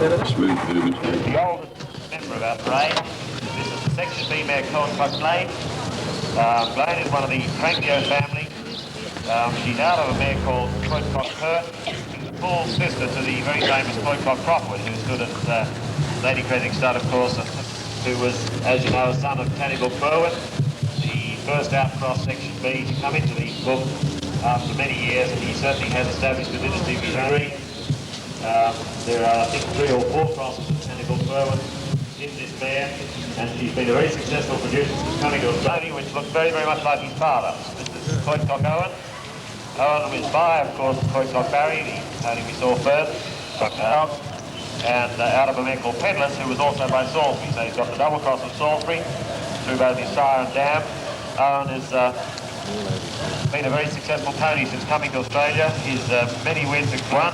Smooth movement. The oldest member of our parade. This is the section B mare Coed Blaine. Blaine is one of the Frankio family. She's out of a mare called Coch. She's a full sister to the very famous Coch Cropwood, who stood at Lady Creswick Stud, of course, who was, as you know, a son of Cannibal Berwin, the first outcross section B to come into the book after many years, and he certainly has established a dynasty of his own. There are, I think, 3 or 4 crosses of Cannibal Berwin in this mare, and she's been a very successful producer since coming to Australia, which looks very, very much like his father. This is Coch Owen. Owen was by, of course, Coch Barry, the pony we saw first, and out of a mare called Pedless, who was also by Salisbury. So he's got the double cross of Salisbury through both his sire and dam. Owen has been a very successful pony since coming to Australia. His many wins have won,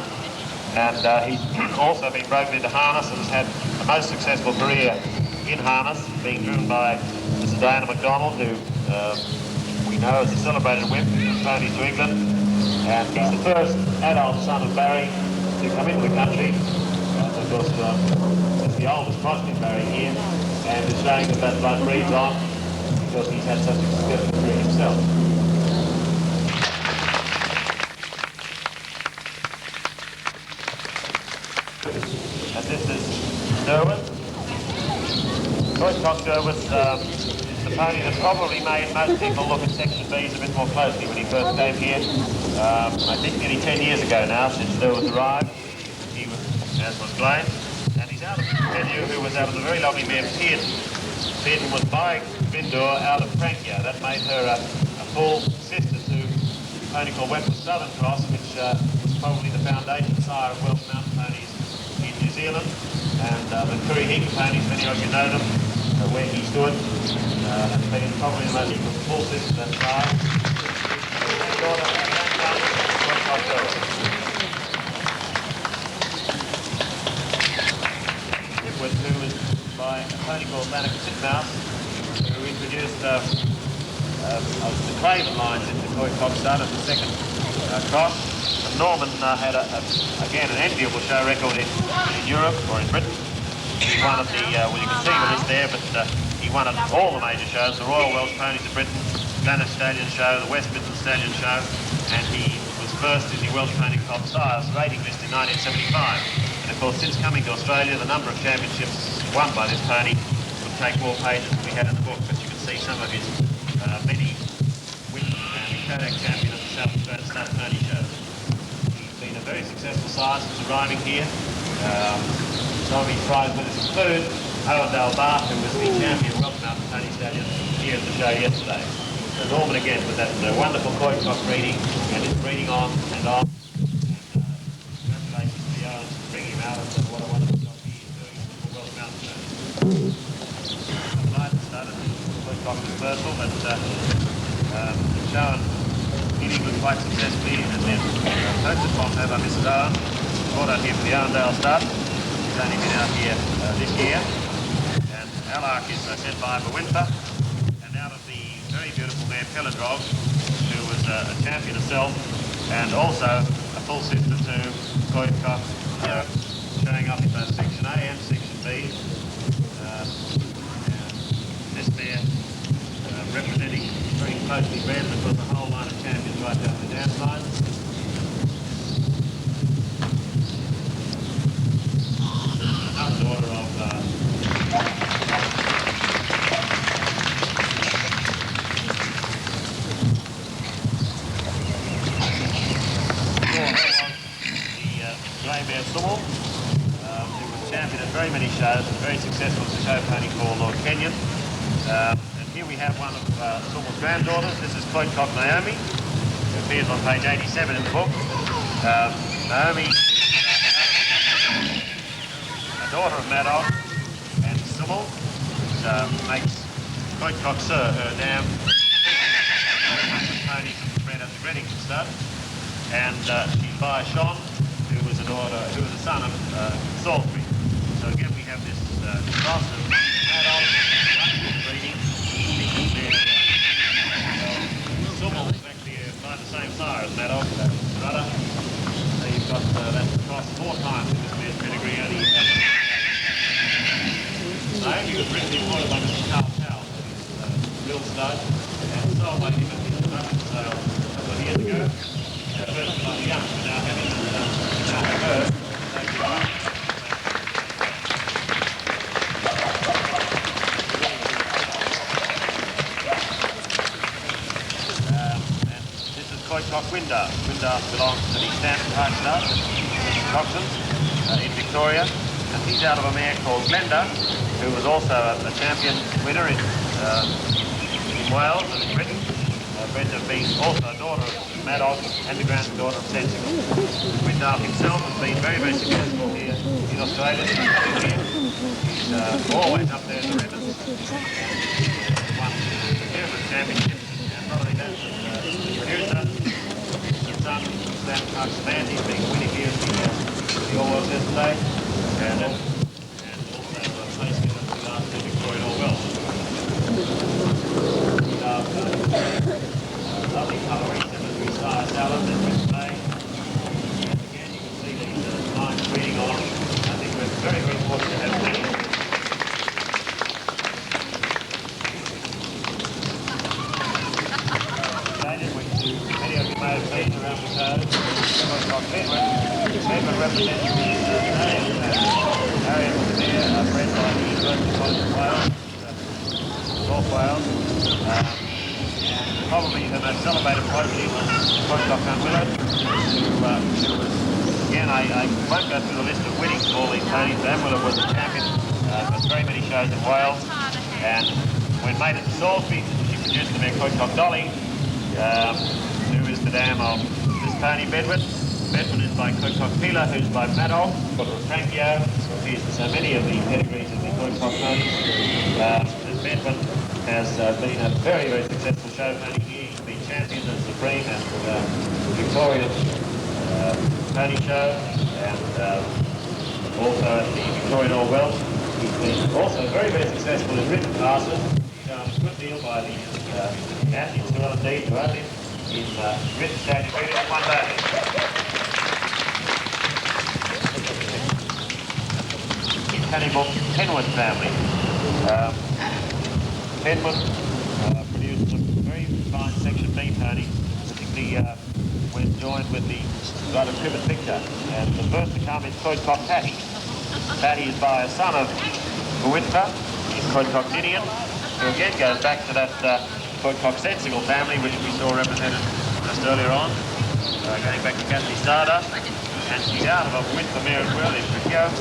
and he's also been broken into harness and has had the most successful career in harness, being driven by Mrs. Diana MacDonald, who we know as a celebrated whip who ponies to England. And he's the first adult son of Barry to come into the country. Of course, it's the oldest crossed in Barry here, and is showing that blood breeds on because he's had such a successful career himself. And this is Derwent. Coch Derwent is the pony that probably made most people look at Section B's a bit more closely when he first came here. I think nearly 10 years ago now since Derwent arrived. He was, as was Blaine, and he's out of Tenue, who was out of the very lovely mare Pearden. Pearden was by Vindor out of Frankio. That made her a full sister to a pony called Wentworth Southern Cross, which was probably the foundation sire of Welsh Mountain ponies in New Zealand. And the Curry Heaton ponies, many of you know them, where he stood, has been probably the most full sister to that sire. Who was by a pony called Lanark Titmouse, who introduced the Craven lines into Coch Stud as the second cross. And Norman had, again, an enviable show record in Europe or in Britain. He won at the, well, you can see the list there, but he won at all the major shows, the Royal Welsh Ponies of Britain, Lanark Stallion Show, the West Midlands Stallion Show, and he was first in the Welsh Pony Top Sires rating list in 1975. And of course, since coming to Australia, the number of championships won by this pony would take more pages than we had in the book, but you can see some of his many wins and the Kodak champion of the South Australian Stud Pony Shows. He's been a very successful sire since arriving here. Some of his prize winners include Owen Bart, who was the champion of Welsh Mountain Pony Stallion here at the show yesterday. So Norman again with that wonderful Coch breeding, and it's breeding on and on. Out of what a wonderful job he is doing for Welsh Mountain Ponies. The night started with Coch Universal, but shown in England quite successfully, and then coached upon her by Mrs. Owen, brought out here for the Arndale Stud. She's only been out here this year. And Alark is sent by Bawinfa, and out of the very beautiful mare Peladrog, who was a champion herself, and also a full sister to Coed Coch. Showing up in both Section A and Section B. This mare representing very closely bred, because the whole line of champions right down the dam line. Another daughter of grey mare Summel, who was champion at very many shows and very successful as a show pony called Lord Kenyon. And here we have one of Summel's granddaughters. This is Coed Coch Naomi, who appears on page 87 in the book. Naomi, a daughter of Madoc and Summel, makes Coed Coch Sir her dam. Ponies bred at the Reddington Stud, and she's by Sean, who was a son of Salisbury. So again, we have this cross of adult breeding. Summel is actually by the same sire as Madoc, brother. So you've got that cross 4 times in this mare's pedigree, only was originally brought by Mr. Carl Powell, real stud, and sold by him at his production sale a couple of years ago. First by the young, but now having her. Coch Winder. Winder belongs to the Stanton Park Stud, Mr. Coxon's, in Victoria. And he's out of a mare called Glenda, who was also a champion winner in Wales and in Britain. Bred to be also a daughter of Maddox and the granddaughter of Sensible. Winder himself has been very, very successful here in Australia. He's always up there in the ribbons. Won the German championship. And not only that, the producer, his son, Stanton Park Stud, he's been winning here at the All World yesterday. And also placed in the last two Victorian All Well. Lovely colour, symmetry, sire salad, and with play. And again, you can see these lines breeding on. I think we're very, very fortunate to have these. Many of you may have seen around the Coed. Edward represents the Australian area of the mare, bred by the University College of Wales, North Wales. And probably the most celebrated prodigy was Coch Willard, who was, again, I won't go through the list of winnings of all these ponies. Sam Willard was a champion for very many shows in Wales, and when made at Salisbury, she produced the mare Coch Dolly, who is the dam of this pony Bedouin. Bedouin is by Coch Pila, who's by Maddox, got a Frankio, appears in so many of the pedigrees of the Coch ponies. Bedouin has been a very, very successful show pony here. He's been champion and supreme at the Victorian pony show, and also at the Victorian All Welsh. He's been also very, very successful in written classes. He's shown a good deal by the athletes who are indeed to own him in written standing breeding on one day. Cannibal Penwood family. Penwood produced some very fine Section B ponies, particularly when joined with the right of Cribbett Victor. And the first to come is Coed Patty. Patty is by a son of Buwinter, Coed Ninian, who again goes back to that Coch Sensible family, which we saw represented just earlier on, going back to Kathy Stardust. And she's out of a Winter mare as well, is Riccio,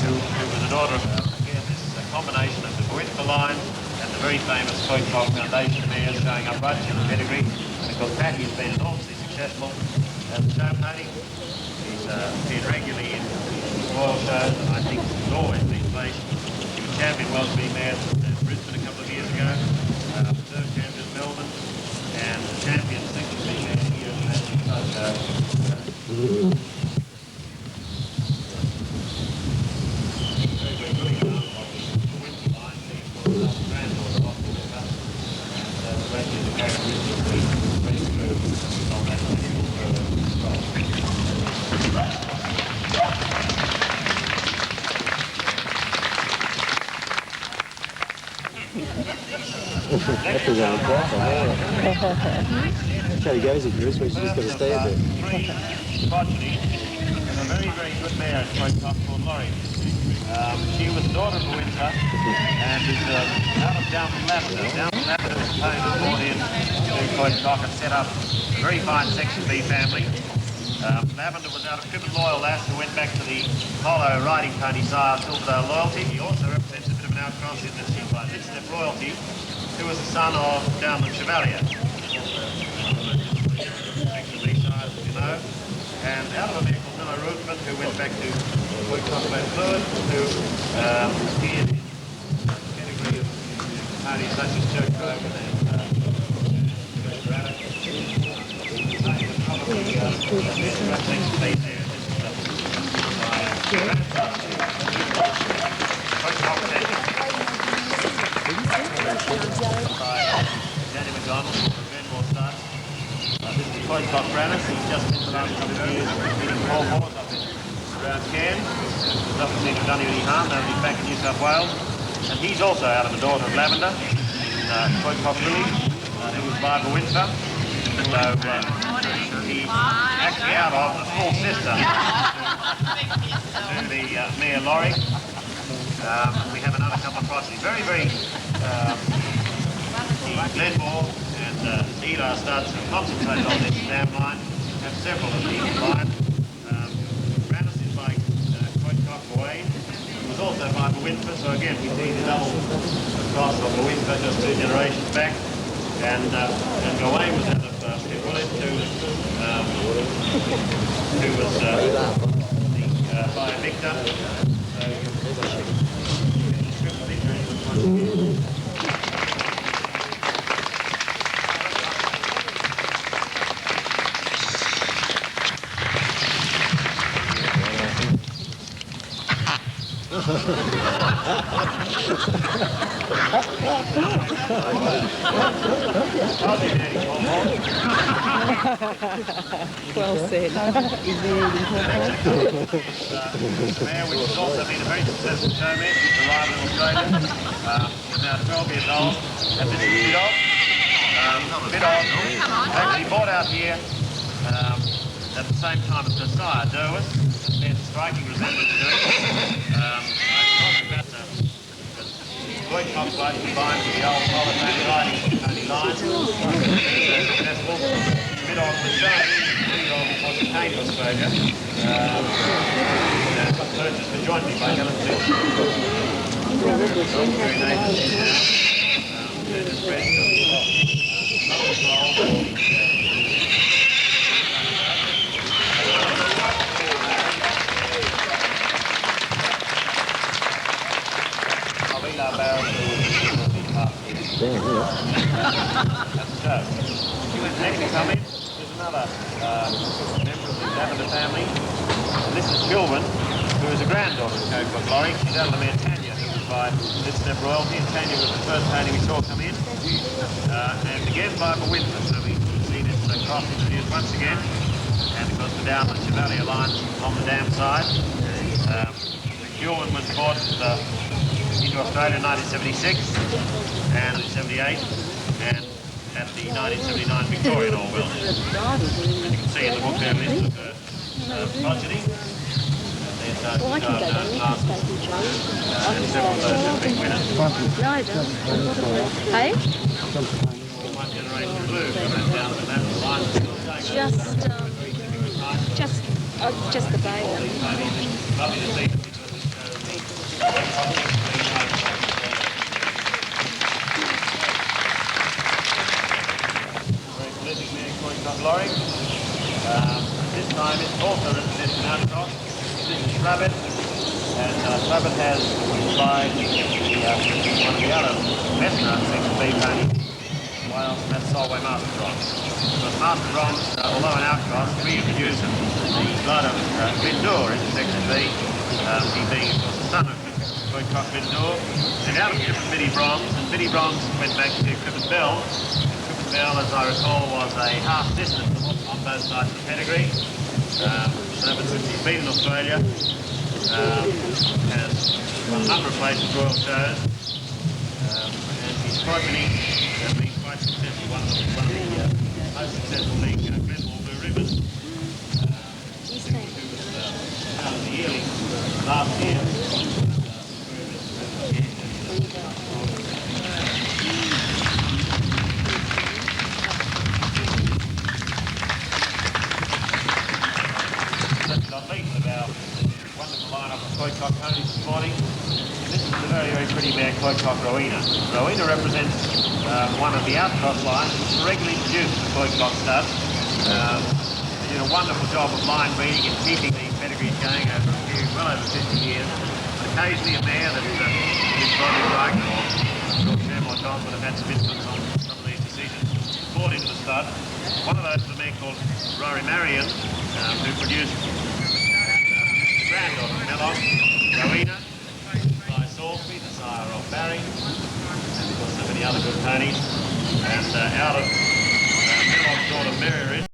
who was a daughter of, again, this combination of the Winter line and the very famous Coch Foundation mares showing up right in the pedigree. And of course, Patty has been enormously successful as a show pony. He's appeared regularly in royal shows, and I think he's always been placed. He was champion Welshby mare at Brisbane a couple of years ago. Third champion Melbourne, and the champion Section B mare here at the very, very good example of the winter line being brought up granddaughter of the river, and the rest of the characteristics being pretty through on that particular That's a young person, That's how he goes in Chris, but she's just got to stay a bit. A very, very good mare, Coch called Laurie. She was the daughter of Winter and is out of Downton Lavender. Downton Lavender was pony that brought in to Coch and set up a very fine Section B family. Lavender was out of Cribbett Loyal Lass, who went back to the Hollow riding pony sire Silverdale Loyalty. He also represents a bit of an outcross in that she's by Lidstep Royalty, who was the son of Downland Chevalier. Section B sires, as you know. And out of a mare called Miller Rootman, who went back to Coed Fluid, who appeared in the pedigree of ponies such as Joe Cogan and Joe Braddock. Probably Section B there. Danny McDonald, Benmore Stars. This is Coed Brannis. He's just been the last couple of years beating 4 horses up in around Cairns. Doesn't seem to have done him any harm now that he's back in New South Wales. And he's also out of the daughter of Lavender, Coed Lily, who was by the Windsor. So he's actually out of the full sister to the mare Laurie. We have another couple of crosses. Very, very the Glenmore and Eli studs have concentrated on this dam line. We have several of these line. Rannis is by Coed, was also by the Windsor, so again we see the double cross of the Windsor just 2 generations back. And Gawain was out of Willis, who was the by Victor. Well said. Mare, which has also been a very successful show mare since arrival in Australia. Is now 12 years old. And this is Bidog. Bidog actually bought out here at the same time as her sire, Derwis. There's a striking resemblance to it. I talked about the Coed Coch blood combined with the old Holland riding Tony Lyons. Successful. Bidog was shown before she came to Australia. Purchased the jointly by Helen Smith. Very nice. Next to come in is another member of the Lavender family. And this is Gilman, who is a granddaughter of Coed Laurie. She's out of the mare Tanya, who was by this step royalty. And Tanya was the first pony we saw come in. And again by the Windsor, so we see this cross introduced once again. And of course the down the Chevalier line on the dam side. Gilman was brought into Australia in 1976 and 1978, and at the 1979 Victorian All Wellness. And you can see in the book there a list of her progeny. Well, I can go down there, and several of those have been winners. No, I don't. Hey? One generation blue coming down the natural line. Just the bay. Lovely to see them. Laurie. This time it's also represented out across. This is Rabbit, and Rabbit has by one of the other Messner section B pony, while that's Solway Master Bronze. But Master Bronze, although an outcross, reintroduced the blood of Glendoor into section B, he being of course the son of Coed Coch Glendoor, and out of Biddy Bronze, and Biddy Bronze went back to Crippen Bell. Bell, as I recall, was a half distance on both sides of the pedigree. So ever since he's been in Australia, has won a number of places, royal shows, and his progeny has been quite successful. One of the most successful league, Glenmore Blue Ribbon, who was out of the yearling last year. Coed Coch ponies this morning. This is a very, very pretty mare, Coed Coch Rowena. Rowena represents one of the outcross lines, which is regularly introduced to the Coed Coch stud. They did a wonderful job of line breeding and keeping these pedigrees going over well over 50 years. But occasionally a mare that is probably like, or Shamrock John would have had some influence on some of these decisions, brought into the stud. One of those is a mare called Rory Marion, who produced granddaughter of Mellog, Rowena, by Salisbury, the sire of Barry, and of course so many other good ponies. And out of Mellog's daughter Mary